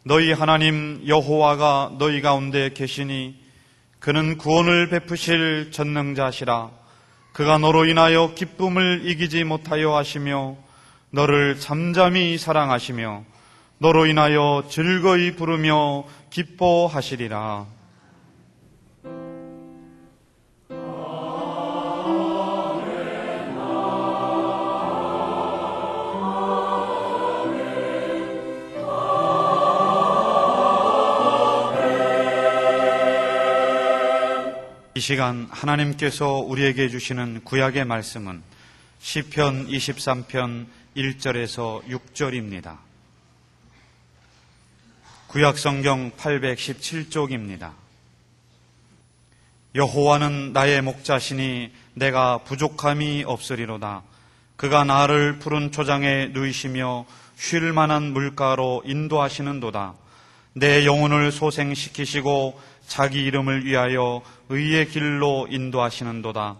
너희 하나님 여호와가 너희 가운데 계시니 그는 구원을 베푸실 전능자시라. 그가 너로 인하여 기쁨을 이기지 못하여 하시며 너를 잠잠히 사랑하시며 너로 인하여 즐거이 부르며 기뻐하시리라. 이 시간 하나님께서 우리에게 주시는 구약의 말씀은 시편 23편 1절에서 6절입니다. 구약성경 817쪽입니다. 여호와는 나의 목자시니 내가 부족함이 없으리로다. 그가 나를 푸른 초장에 누이시며 쉴 만한 물가로 인도하시는도다. 내 영혼을 소생시키시고 자기 이름을 위하여 의의 길로 인도하시는도다.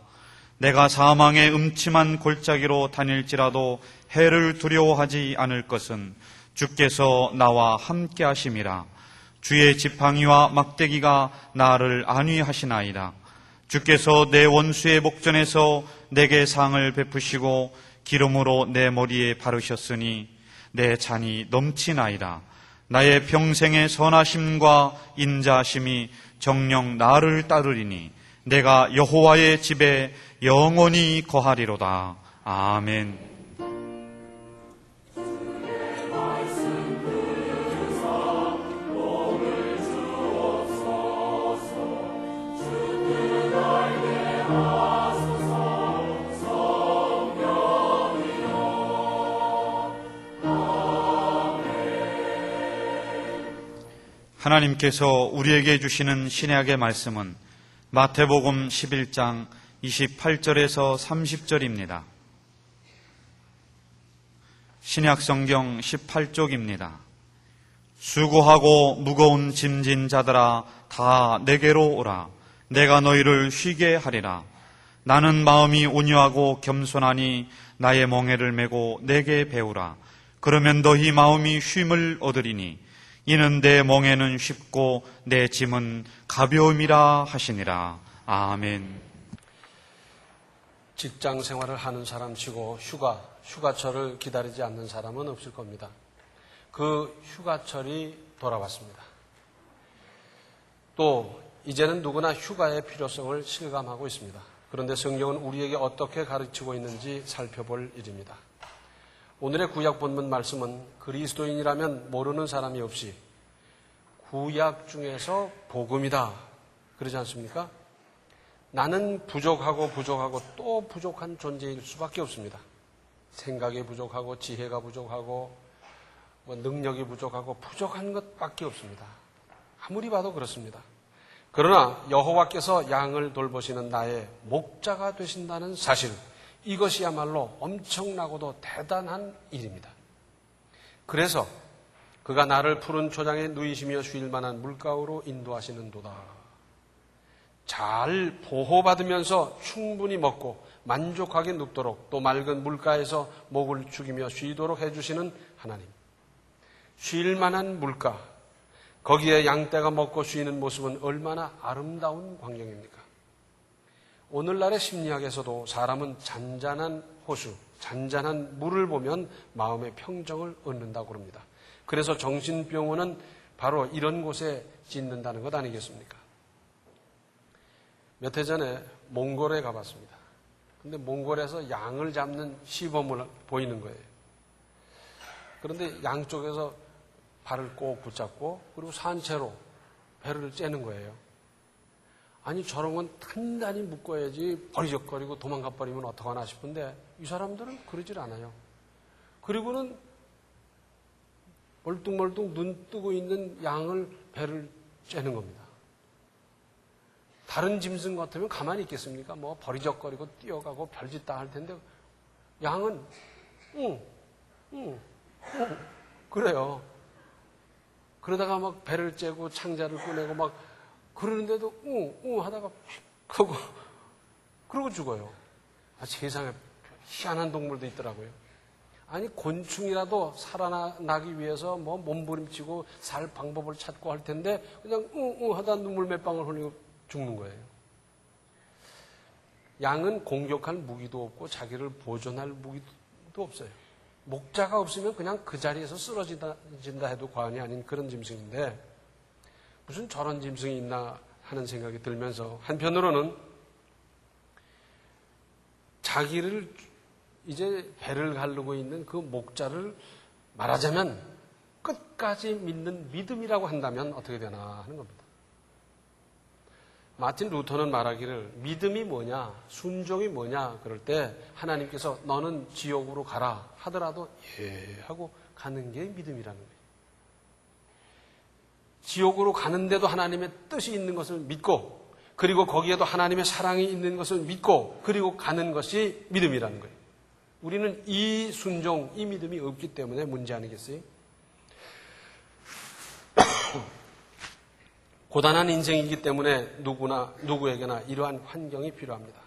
내가 사망의 음침한 골짜기로 다닐지라도 해를 두려워하지 않을 것은 주께서 나와 함께 하심이라. 주의 지팡이와 막대기가 나를 안위하시나이다. 주께서 내 원수의 목전에서 내게 상을 베푸시고 기름으로 내 머리에 바르셨으니 내 잔이 넘치나이다. 나의 평생의 선하심과 인자하심이 정녕 나를 따르리니 내가 여호와의 집에 영원히 거하리로다. 아멘. 하나님께서 우리에게 주시는 신약의 말씀은 마태복음 11장 28절에서 30절입니다. 신약성경 18쪽입니다. 수고하고 무거운 짐진 자들아 다 내게로 오라. 내가 너희를 쉬게 하리라. 나는 마음이 온유하고 겸손하니 나의 멍에를 메고 내게 배우라. 그러면 너희 마음이 쉼을 얻으리니 이는 내 멍에는 쉽고 내 짐은 가벼움이라 하시니라. 아멘. 직장 생활을 하는 사람치고 휴가철을 기다리지 않는 사람은 없을 겁니다. 그 휴가철이 돌아왔습니다. 또 이제는 누구나 휴가의 필요성을 실감하고 있습니다. 그런데 성경은 우리에게 어떻게 가르치고 있는지 살펴볼 일입니다. 오늘의 구약 본문 말씀은 그리스도인이라면 모르는 사람이 없이 구약 중에서 복음이다 그러지 않습니까? 나는 부족하고 또 부족한 존재일 수밖에 없습니다. 생각이 부족하고 지혜가 부족하고 능력이 부족하고 부족한 것밖에 없습니다. 아무리 봐도 그렇습니다. 그러나 여호와께서 양을 돌보시는 나의 목자가 되신다는 사실, 이것이야말로 엄청나고도 대단한 일입니다. 그래서 그가 나를 푸른 초장에 누이시며 쉴 만한 물가로 인도하시는도다. 잘 보호받으면서 충분히 먹고 만족하게 눕도록 또 맑은 물가에서 목을 죽이며 쉬도록 해주시는 하나님. 쉴 만한 물가, 거기에 양떼가 먹고 쉬는 모습은 얼마나 아름다운 광경입니까? 오늘날의 심리학에서도 사람은 잔잔한 호수, 잔잔한 물을 보면 마음의 평정을 얻는다고 합니다. 그래서 정신병원은 바로 이런 곳에 짓는다는 것 아니겠습니까? 몇 해 전에 몽골에 가봤습니다. 근데 몽골에서 양을 잡는 시범을 보이는 거예요. 그런데 양쪽에서 발을 꼭 붙잡고 그리고 산채로 배를 째는 거예요. 아니 저런 건 단단히 묶어야지 버리적거리고 도망가 버리면 어떡하나 싶은데 이 사람들은 그러질 않아요. 그리고는 멀뚱멀뚱 눈 뜨고 있는 양을 배를 째는 겁니다. 다른 짐승 같으면 가만히 있겠습니까? 뭐 버리적거리고 뛰어가고 별짓 다 할 텐데 양은 그래요. 그러다가 막 배를 째고 창자를 꺼내고 막 그러는데도 하다가 휙 하고 그러고 죽어요. 세상에 희한한 동물도 있더라고요. 아니 곤충이라도 살아나기 위해서 뭐 몸부림치고 살 방법을 찾고 할 텐데 그냥 하다 눈물 몇 방울 흘리고 죽는 거예요. 양은 공격할 무기도 없고 자기를 보존할 무기도 없어요. 목자가 없으면 그냥 그 자리에서 쓰러진다 해도 과언이 아닌 그런 짐승인데 무슨 저런 짐승이 있나 하는 생각이 들면서 한편으로는 자기를 이제 배를 가르고 있는 그 목자를 말하자면 끝까지 믿는 믿음이라고 한다면 어떻게 되나 하는 겁니다. 마틴 루터는 말하기를 믿음이 뭐냐, 순종이 뭐냐 그럴 때 하나님께서 너는 지옥으로 가라 하더라도 예 하고 가는 게 믿음이라는 거예요. 지옥으로 가는데도 하나님의 뜻이 있는 것을 믿고 그리고 거기에도 하나님의 사랑이 있는 것을 믿고 그리고 가는 것이 믿음이라는 거예요. 우리는 이 순종, 이 믿음이 없기 때문에 문제 아니겠어요? 고단한 인생이기 때문에 누구에게나 이러한 환경이 필요합니다.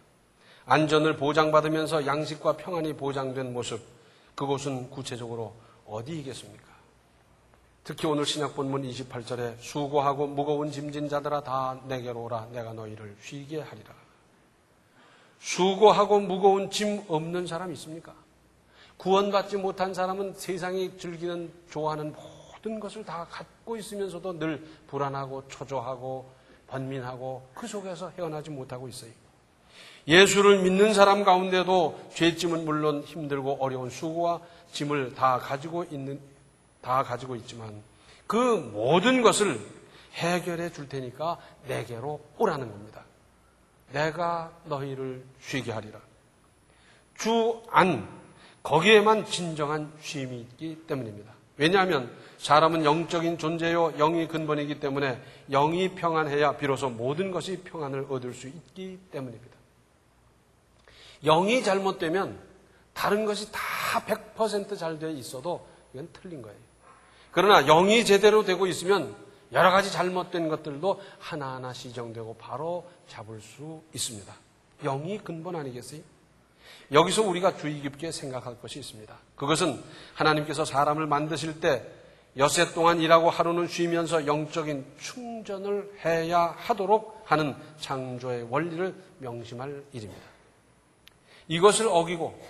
안전을 보장받으면서 양식과 평안이 보장된 모습, 그곳은 구체적으로 어디이겠습니까? 특히 오늘 신약 본문 28절에 수고하고 무거운 짐진 자들아 다 내게로 오라 내가 너희를 쉬게 하리라. 수고하고 무거운 짐 없는 사람 있습니까? 구원받지 못한 사람은 세상이 즐기는 좋아하는 모든 것을 다 갖고 있으면서도 늘 불안하고 초조하고 번민하고 그 속에서 헤어나지 못하고 있어요. 예수를 믿는 사람 가운데도 죄짐은 물론 힘들고 어려운 수고와 짐을 다 가지고 있지만 그 모든 것을 해결해 줄 테니까 내게로 오라는 겁니다. 내가 너희를 쉬게 하리라. 주 안, 거기에만 진정한 쉼이 있기 때문입니다. 왜냐하면 사람은 영적인 존재요 영이 근본이기 때문에 영이 평안해야 비로소 모든 것이 평안을 얻을 수 있기 때문입니다. 영이 잘못되면 다른 것이 다 100% 잘 되어 있어도 이건 틀린 거예요. 그러나 영이 제대로 되고 있으면 여러 가지 잘못된 것들도 하나하나 시정되고 바로 잡을 수 있습니다. 영이 근본 아니겠어요? 여기서 우리가 주의 깊게 생각할 것이 있습니다. 그것은 하나님께서 사람을 만드실 때 엿새 동안 일하고 하루는 쉬면서 영적인 충전을 해야 하도록 하는 창조의 원리를 명심할 일입니다. 이것을 어기고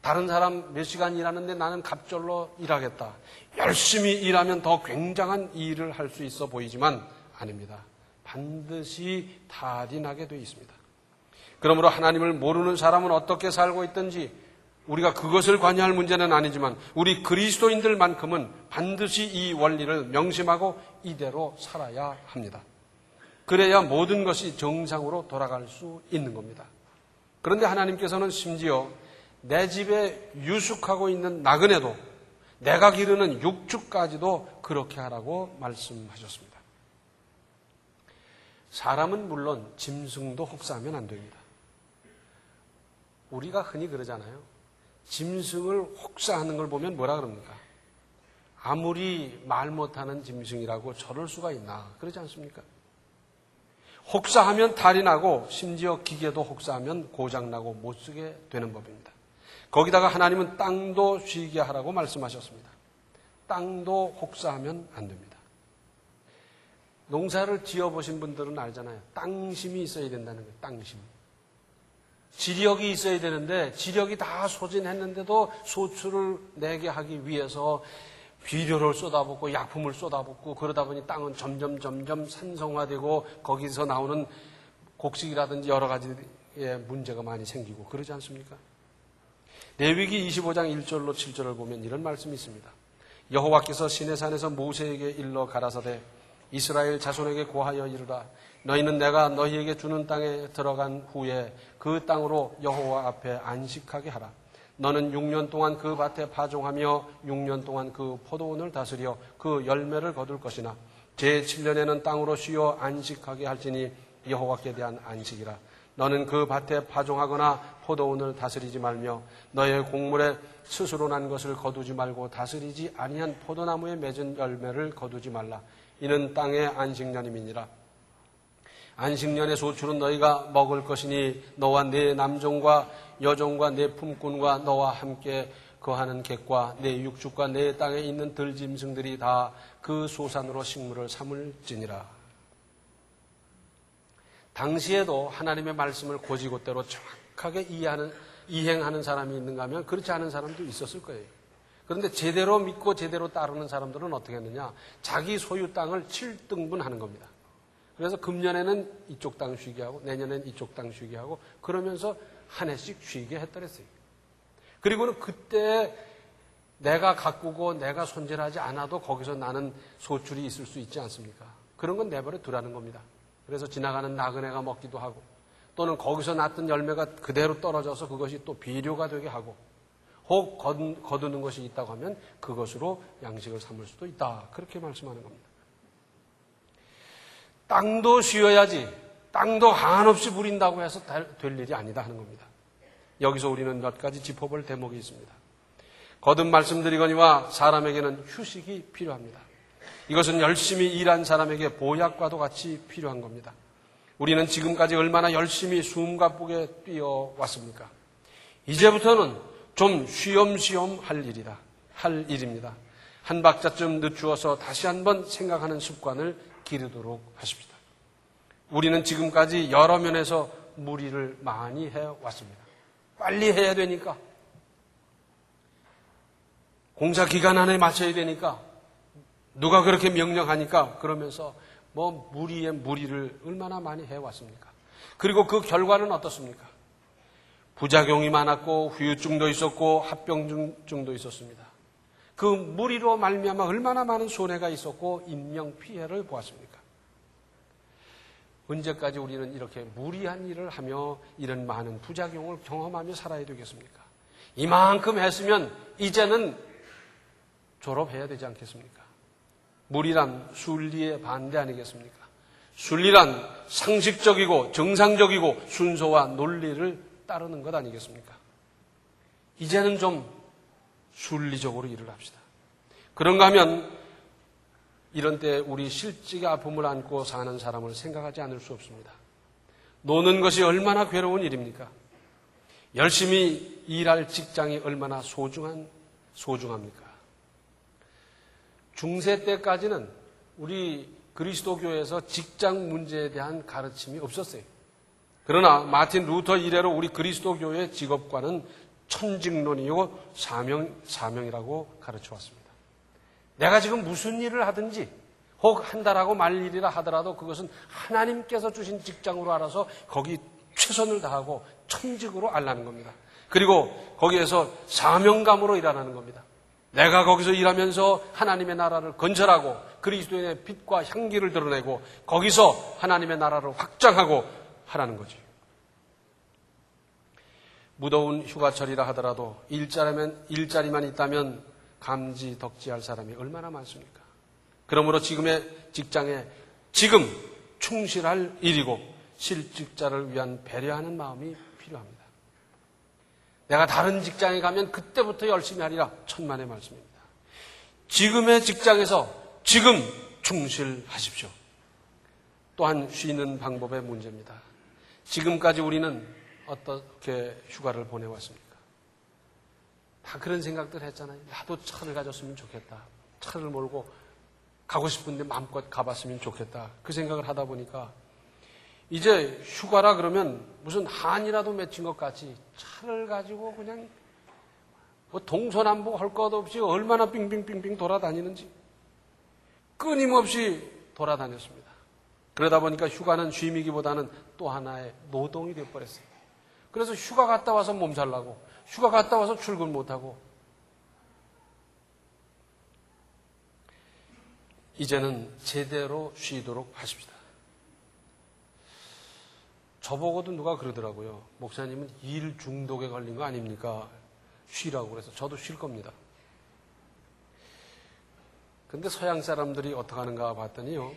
다른 사람 몇 시간 일하는데 나는 갑절로 일하겠다. 열심히 일하면 더 굉장한 일을 할 수 있어 보이지만 아닙니다. 반드시 탈이 나게 되어 있습니다. 그러므로 하나님을 모르는 사람은 어떻게 살고 있든지 우리가 그것을 관여할 문제는 아니지만 우리 그리스도인들만큼은 반드시 이 원리를 명심하고 이대로 살아야 합니다. 그래야 모든 것이 정상으로 돌아갈 수 있는 겁니다. 그런데 하나님께서는 심지어 내 집에 유숙하고 있는 나그네도 내가 기르는 육축까지도 그렇게 하라고 말씀하셨습니다. 사람은 물론 짐승도 혹사하면 안 됩니다. 우리가 흔히 그러잖아요. 짐승을 혹사하는 걸 보면 뭐라 그럽니까? 아무리 말 못하는 짐승이라고 저럴 수가 있나 그러지 않습니까? 혹사하면 탈이 나고 심지어 기계도 혹사하면 고장나고 못쓰게 되는 법입니다. 거기다가 하나님은 땅도 쉬게 하라고 말씀하셨습니다. 땅도 혹사하면 안 됩니다. 농사를 지어보신 분들은 알잖아요. 땅심이 있어야 된다는 거예요. 땅심. 지력이 있어야 되는데 지력이 다 소진했는데도 소출을 내게 하기 위해서 비료를 쏟아붓고 약품을 쏟아붓고 그러다 보니 땅은 점점 산성화되고 거기서 나오는 곡식이라든지 여러 가지의 문제가 많이 생기고 그러지 않습니까? 레위기 25장 1절로 7절을 보면 이런 말씀이 있습니다. 여호와께서 시내산에서 모세에게 일러 가라사대 이스라엘 자손에게 고하여 이르라 너희는 내가 너희에게 주는 땅에 들어간 후에 그 땅으로 여호와 앞에 안식하게 하라. 너는 6년 동안 그 밭에 파종하며 6년 동안 그 포도원을 다스려 그 열매를 거둘 것이나 제7년에는 땅으로 쉬어 안식하게 할지니 여호와께 대한 안식이라. 너는 그 밭에 파종하거나 포도원을 다스리지 말며 너의 곡물에 스스로 난 것을 거두지 말고 다스리지 아니한 포도나무에 맺은 열매를 거두지 말라. 이는 땅의 안식년임이니라. 안식년의 소출은 너희가 먹을 것이니 너와 네 남종과 여종과 네 품꾼과 너와 함께 거하는 객과 내 육축과 내 땅에 있는 들짐승들이 다 그 소산으로 식물을 삼을지니라. 당시에도 하나님의 말씀을 곧이곧대로 정확하게 이행하는 사람이 있는가 하면 그렇지 않은 사람도 있었을 거예요. 그런데 제대로 믿고 제대로 따르는 사람들은 어떻게 했느냐? 자기 소유 땅을 7등분하는 겁니다. 그래서 금년에는 이쪽 땅 쉬게 하고 내년에는 이쪽 땅 쉬게 하고 그러면서 한 해씩 쉬게 했더랬어요. 그리고는 그때 내가 가꾸고 내가 손질하지 않아도 거기서 나는 소출이 있을 수 있지 않습니까? 그런 건 내버려 두라는 겁니다. 그래서 지나가는 나그네가 먹기도 하고 또는 거기서 났던 열매가 그대로 떨어져서 그것이 또 비료가 되게 하고 혹 거두는 것이 있다고 하면 그것으로 양식을 삼을 수도 있다. 그렇게 말씀하는 겁니다. 땅도 쉬어야지 땅도 한없이 부린다고 해서 될 일이 아니다 하는 겁니다. 여기서 우리는 몇 가지 짚어볼 대목이 있습니다. 거듭 말씀드리거니와 사람에게는 휴식이 필요합니다. 이것은 열심히 일한 사람에게 보약과도 같이 필요한 겁니다. 우리는 지금까지 얼마나 열심히 숨가쁘게 뛰어왔습니까? 이제부터는 좀 쉬엄쉬엄 할 일입니다. 한 박자쯤 늦추어서 다시 한번 생각하는 습관을 기르도록 하십시다. 우리는 지금까지 여러 면에서 무리를 많이 해왔습니다. 빨리 해야 되니까. 공사 기간 안에 맞춰야 되니까. 누가 그렇게 명령하니까 그러면서 무리의 무리를 얼마나 많이 해왔습니까? 그리고 그 결과는 어떻습니까? 부작용이 많았고 후유증도 있었고 합병증도 있었습니다. 그 무리로 말미암아 얼마나 많은 손해가 있었고 인명피해를 보았습니까? 언제까지 우리는 이렇게 무리한 일을 하며 이런 많은 부작용을 경험하며 살아야 되겠습니까? 이만큼 했으면 이제는 졸업해야 되지 않겠습니까? 무리란 순리의 반대 아니겠습니까? 순리란 상식적이고 정상적이고 순서와 논리를 따르는 것 아니겠습니까? 이제는 좀 순리적으로 일을 합시다. 그런가 하면 이런 때 우리 실직의 아픔을 안고 사는 사람을 생각하지 않을 수 없습니다. 노는 것이 얼마나 괴로운 일입니까? 열심히 일할 직장이 얼마나 소중합니까? 중세 때까지는 우리 그리스도교에서 직장 문제에 대한 가르침이 없었어요. 그러나 마틴 루터 이래로 우리 그리스도교의 직업관은 천직론이고 사명이라고 가르쳐왔습니다. 내가 지금 무슨 일을 하든지 혹 한다라고 말 일이라 하더라도 그것은 하나님께서 주신 직장으로 알아서 거기 최선을 다하고 천직으로 알라는 겁니다. 그리고 거기에서 사명감으로 일하는 겁니다. 내가 거기서 일하면서 하나님의 나라를 건설하고 그리스도의 빛과 향기를 드러내고 거기서 하나님의 나라를 확장하고 하라는 거지. 무더운 휴가철이라 하더라도 일자리만 있다면 감지 덕지할 사람이 얼마나 많습니까? 그러므로 지금의 직장에 지금 충실할 일이고 실직자를 위한 배려하는 마음이 필요합니다. 내가 다른 직장에 가면 그때부터 열심히 하리라 천만의 말씀입니다. 지금의 직장에서 지금 충실하십시오. 또한 쉬는 방법의 문제입니다. 지금까지 우리는 어떻게 휴가를 보내왔습니까? 다 그런 생각들 했잖아요. 나도 차를 가졌으면 좋겠다. 차를 몰고 가고 싶은데 마음껏 가봤으면 좋겠다. 그 생각을 하다 보니까 이제 휴가라 그러면 무슨 한이라도 맺힌 것 같이 차를 가지고 그냥 동서남북 할 것 없이 얼마나 빙빙빙빙 돌아다니는지 끊임없이 돌아다녔습니다. 그러다 보니까 휴가는 쉼이기보다는 또 하나의 노동이 되어버렸어요. 그래서 휴가 갔다 와서 몸살 나고 휴가 갔다 와서 출근 못하고 이제는 제대로 쉬도록 하십시다. 저보고도 누가 그러더라고요. 목사님은 일 중독에 걸린 거 아닙니까? 쉬라고 그래서 저도 쉴 겁니다. 근데 서양 사람들이 어떻게 하는가 봤더니요.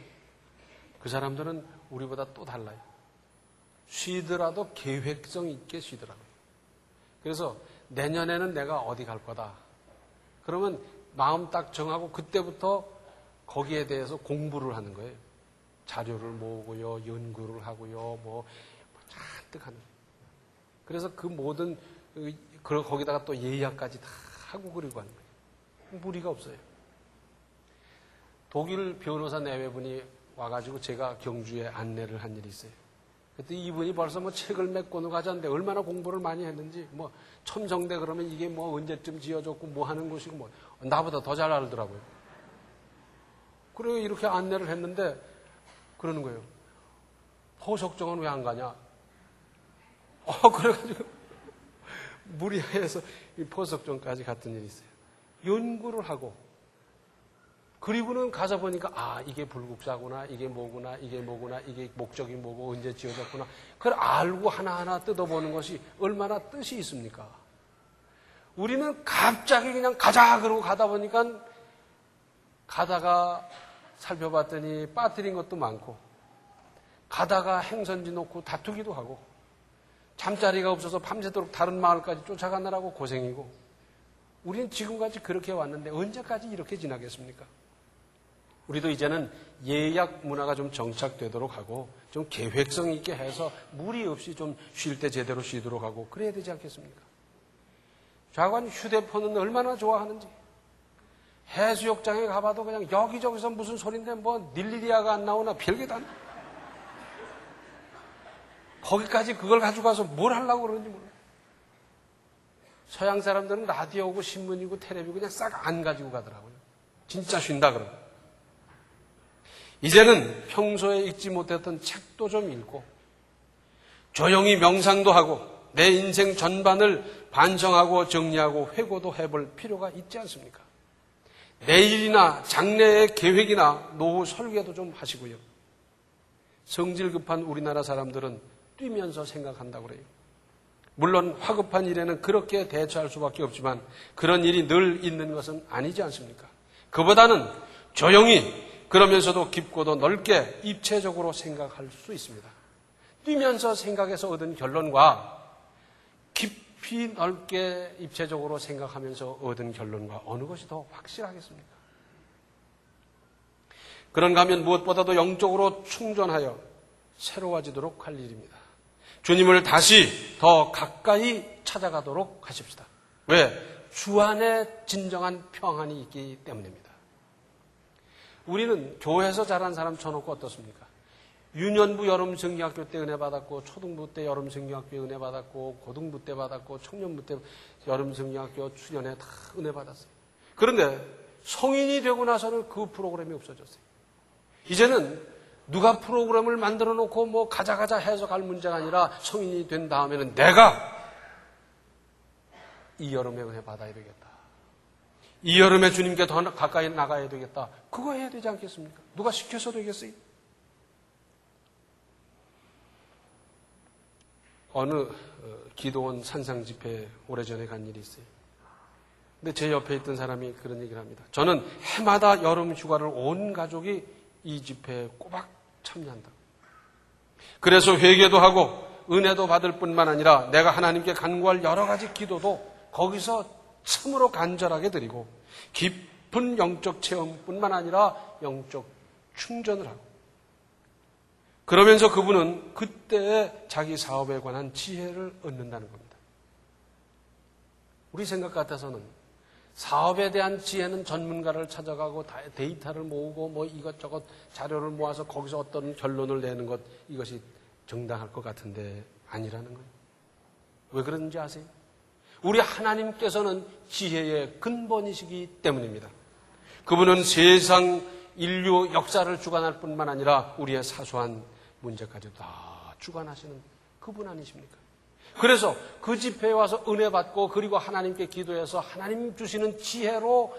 그 사람들은 우리보다 또 달라요. 쉬더라도 계획성 있게 쉬더라고요. 그래서 내년에는 내가 어디 갈 거다. 그러면 마음 딱 정하고 그때부터 거기에 대해서 공부를 하는 거예요. 자료를 모으고요. 연구를 하고요. 잔뜩 하는 거예요. 그래서 그 모든 거기다가 또 예약까지 다 하고 그리고 하는 거예요. 무리가 없어요. 독일 변호사 내외분이 와가지고 제가 경주에 안내를 한 일이 있어요. 그때 이분이 벌써 뭐 책을 몇 권을 가졌는데 얼마나 공부를 많이 했는지, 뭐 첨성대 그러면 이게 뭐 언제쯤 지어졌고 뭐 하는 곳이고 뭐 나보다 더 잘 알더라고요. 그래서 이렇게 안내를 했는데 그러는 거예요. 포석정은 왜 안 가냐? 그래가지고 무리해서 이 포석정까지 갔던 일이 있어요. 연구를 하고 그리고는 가서 보니까 이게 불국사구나, 이게 뭐구나, 이게 뭐구나, 이게 목적이 뭐고 언제 지어졌구나. 그걸 알고 하나하나 뜯어보는 것이 얼마나 뜻이 있습니까? 우리는 갑자기 그냥 가자 그러고 가다 보니까 가다가 살펴봤더니 빠뜨린 것도 많고 가다가 행선지 놓고 다투기도 하고 잠자리가 없어서 밤새도록 다른 마을까지 쫓아가느라고 고생이고 우리는 지금까지 그렇게 왔는데 언제까지 이렇게 지나겠습니까? 우리도 이제는 예약 문화가 좀 정착되도록 하고 좀 계획성 있게 해서 무리 없이 좀 쉴 때 제대로 쉬도록 하고 그래야 되지 않겠습니까? 좌관 휴대폰은 얼마나 좋아하는지 해수욕장에 가봐도 그냥 여기저기서 무슨 소리인데 뭐 닐리리아가 안 나오나 별게 다 거기까지 그걸 가지고 가서 뭘 하려고 그러는지 몰라요. 서양 사람들은 라디오고 신문이고 텔레비고 그냥 싹 안 가지고 가더라고요. 진짜 쉰다 그러고. 이제는 평소에 읽지 못했던 책도 좀 읽고 조용히 명상도 하고 내 인생 전반을 반성하고 정리하고 회고도 해볼 필요가 있지 않습니까? 내일이나 장래의 계획이나 노후 설계도 좀 하시고요. 성질 급한 우리나라 사람들은 뛰면서 생각한다고 그래요. 물론 화급한 일에는 그렇게 대처할 수밖에 없지만 그런 일이 늘 있는 것은 아니지 않습니까? 그보다는 조용히 그러면서도 깊고도 넓게 입체적으로 생각할 수 있습니다. 뛰면서 생각해서 얻은 결론과 깊이 넓게 입체적으로 생각하면서 얻은 결론과 어느 것이 더 확실하겠습니까? 그런가 하면 무엇보다도 영적으로 충전하여 새로워지도록 할 일입니다. 주님을 다시 더 가까이 찾아가도록 하십시다. 왜? 주 안에 진정한 평안이 있기 때문입니다. 우리는 교회에서 자란 사람 쳐놓고 어떻습니까? 유년부 여름성경학교 때 은혜 받았고 초등부 때 여름성경학교에 은혜 받았고 고등부 때 받았고 청년부 때 여름성경학교 수련회 다 은혜 받았어요. 그런데 성인이 되고 나서는 그 프로그램이 없어졌어요. 이제는 누가 프로그램을 만들어 놓고 뭐 가자 해서 갈 문제가 아니라 성인이 된 다음에는 내가 이 여름에 은혜 받아야 되겠다. 이 여름에 주님께 더 가까이 나가야 되겠다. 그거 해야 되지 않겠습니까? 누가 시켜서 되겠어요? 어느 기도원 산상 집회에 오래전에 간 일이 있어요. 근데 제 옆에 있던 사람이 그런 얘기를 합니다. 저는 해마다 여름 휴가를 온 가족이 이 집회에 꼬박 참여한다. 그래서 회개도 하고 은혜도 받을 뿐만 아니라 내가 하나님께 간구할 여러 가지 기도도 거기서 참으로 간절하게 드리고 깊은 영적 체험뿐만 아니라 영적 충전을 하고 그러면서 그분은 그때 자기 사업에 관한 지혜를 얻는다는 겁니다. 우리 생각 같아서는 사업에 대한 지혜는 전문가를 찾아가고 데이터를 모으고 뭐 이것저것 자료를 모아서 거기서 어떤 결론을 내는 것 이것이 정당할 것 같은데 아니라는 거예요. 왜 그런지 아세요? 우리 하나님께서는 지혜의 근본이시기 때문입니다. 그분은 세상 인류 역사를 주관할 뿐만 아니라 우리의 사소한 문제까지 다 주관하시는 그분 아니십니까? 그래서 그 집회에 와서 은혜 받고 그리고 하나님께 기도해서 하나님 주시는 지혜로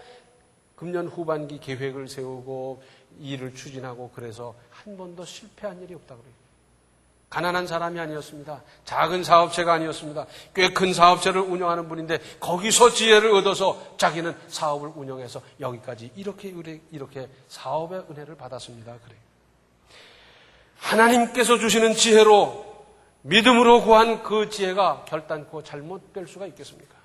금년 후반기 계획을 세우고 일을 추진하고 그래서 한 번도 실패한 일이 없다고 그래요. 가난한 사람이 아니었습니다. 작은 사업체가 아니었습니다. 꽤 큰 사업체를 운영하는 분인데 거기서 지혜를 얻어서 자기는 사업을 운영해서 여기까지 이렇게 사업의 은혜를 받았습니다. 그래요. 하나님께서 주시는 지혜로 믿음으로 구한 그 지혜가 결단코 잘못될 수가 있겠습니까?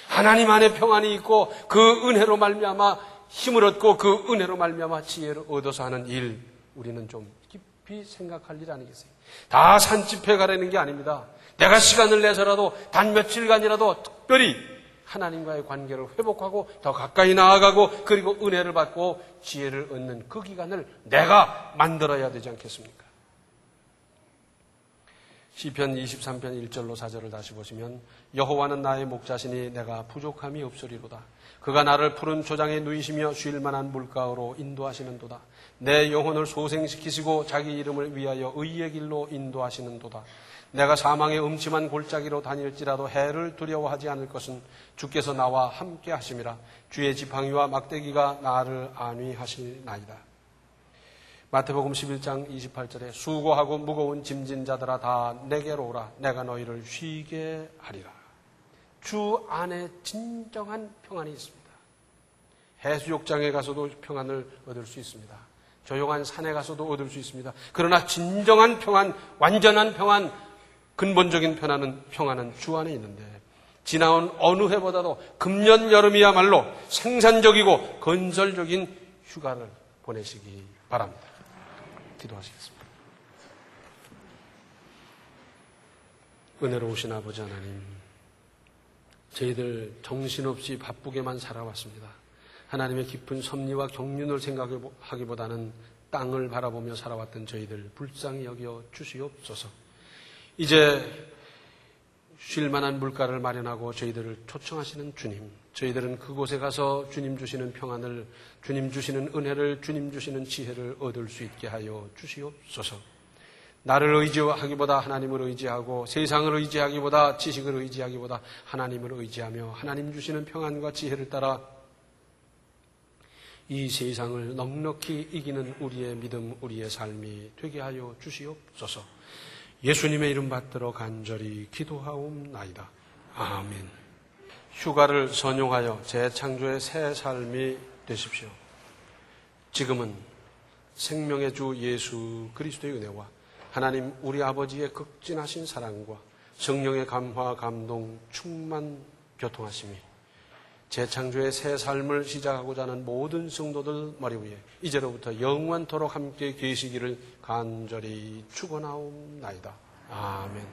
하나님 안에 평안이 있고 그 은혜로 말미암아 힘을 얻고 그 은혜로 말미암아 지혜를 얻어서 하는 일 우리는 좀 깊이 생각할 일 아니겠어요? 다 산집회 가라는 게 아닙니다. 내가 시간을 내서라도 단 며칠간이라도 특별히 하나님과의 관계를 회복하고 더 가까이 나아가고 그리고 은혜를 받고 지혜를 얻는 그 기간을 내가 만들어야 되지 않겠습니까? 시편 23편 1절로 4절을 다시 보시면 여호와는 나의 목자시니 내가 부족함이 없으리로다. 그가 나를 푸른 초장에 누이시며 쉴 만한 물가로 인도하시는도다. 내 영혼을 소생시키시고 자기 이름을 위하여 의의 길로 인도하시는도다. 내가 사망의 음침한 골짜기로 다닐지라도 해를 두려워하지 않을 것은 주께서 나와 함께 하심이라. 주의 지팡이와 막대기가 나를 안위하시나이다. 마태복음 11장 28절에 수고하고 무거운 짐진 자들아 다 내게로 오라. 내가 너희를 쉬게 하리라. 주 안에 진정한 평안이 있습니다. 해수욕장에 가서도 평안을 얻을 수 있습니다. 조용한 산에 가서도 얻을 수 있습니다. 그러나 진정한 평안, 완전한 평안, 근본적인 평안은 주 안에 있는데 지나온 어느 해보다도 금년 여름이야말로 생산적이고 건설적인 휴가를 보내시기 바랍니다. 기도하시겠습니다. 은혜로우신 아버지 하나님, 저희들 정신없이 바쁘게만 살아왔습니다. 하나님의 깊은 섭리와 경륜을 생각하기보다는 땅을 바라보며 살아왔던 저희들 불쌍히 여겨 주시옵소서. 이제 쉴 만한 물가를 마련하고 저희들을 초청하시는 주님, 저희들은 그곳에 가서 주님 주시는 평안을, 주님 주시는 은혜를, 주님 주시는 지혜를 얻을 수 있게 하여 주시옵소서. 나를 의지하기보다 하나님을 의지하고 세상을 의지하기보다 지식을 의지하기보다 하나님을 의지하며 하나님 주시는 평안과 지혜를 따라 이 세상을 넉넉히 이기는 우리의 믿음, 우리의 삶이 되게 하여 주시옵소서. 예수님의 이름 받들어 간절히 기도하옵나이다. 아멘. 휴가를 선용하여 재창조의 새 삶이 되십시오. 지금은 생명의 주 예수 그리스도의 은혜와 하나님 우리 아버지의 극진하신 사랑과 성령의 감화, 감동, 충만, 교통하심이 재창조의 새 삶을 시작하고자 하는 모든 성도들 머리 위에 이제로부터 영원토록 함께 계시기를 간절히 축원하옵나이다. 아멘.